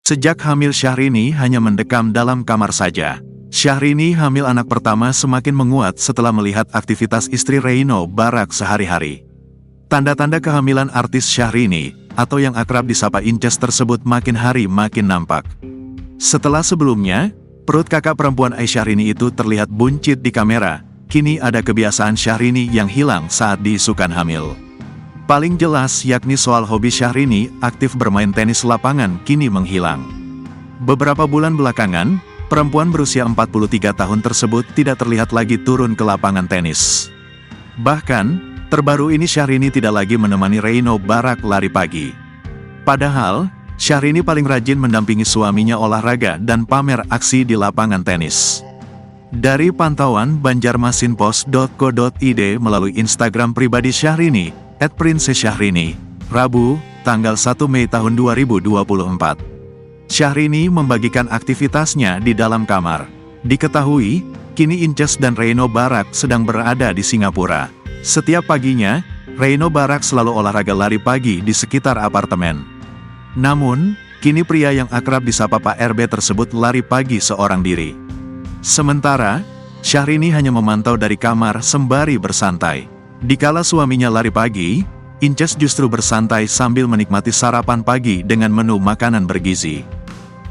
Sejak hamil Syahrini hanya mendekam dalam kamar saja. Syahrini hamil anak pertama semakin menguat setelah melihat aktivitas istri Reino Barak sehari-hari. Tanda-tanda kehamilan artis Syahrini, atau yang akrab disapa Inces tersebut makin hari makin nampak. Setelah sebelumnya, perut kakak perempuan Syahrini itu terlihat buncit di kamera, kini ada kebiasaan Syahrini yang hilang saat diisukan hamil. Paling jelas yakni soal hobi Syahrini aktif bermain tenis lapangan kini menghilang. Beberapa bulan belakangan, perempuan berusia 43 tahun tersebut tidak terlihat lagi turun ke lapangan tenis. Bahkan, terbaru ini Syahrini tidak lagi menemani Reino Barak lari pagi. Padahal, Syahrini paling rajin mendampingi suaminya olahraga dan pamer aksi di lapangan tenis. Dari pantauan banjarmasinpost.co.id melalui Instagram pribadi Syahrini, @princesssyahrini, Rabu, tanggal 1 Mei tahun 2024. Syahrini membagikan aktivitasnya di dalam kamar. Diketahui, kini Inces dan Reino Barak sedang berada di Singapura. Setiap paginya, Reino Barak selalu olahraga lari pagi di sekitar apartemen. Namun, kini pria yang akrab disapa Pak RB tersebut lari pagi seorang diri. Sementara, Syahrini hanya memantau dari kamar sembari bersantai. Dikala suaminya lari pagi, Inces justru bersantai sambil menikmati sarapan pagi dengan menu makanan bergizi.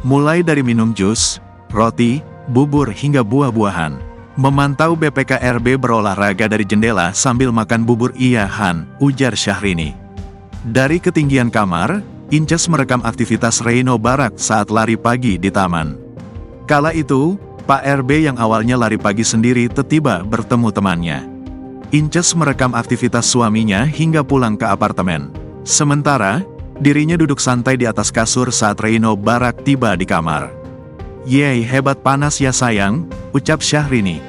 Mulai dari minum jus, roti, bubur hingga buah-buahan. Memantau BPKRB berolahraga dari jendela sambil makan bubur iya Han, ujar Syahrini. Dari ketinggian kamar, Inces merekam aktivitas Reino Barak saat lari pagi di taman. Kala itu, Pak RB yang awalnya lari pagi sendiri tiba-tiba bertemu temannya. Inces merekam aktivitas suaminya hingga pulang ke apartemen. Sementara, dirinya duduk santai di atas kasur saat Reino Barak tiba di kamar. "Yeay, hebat panas ya sayang," ucap Syahrini.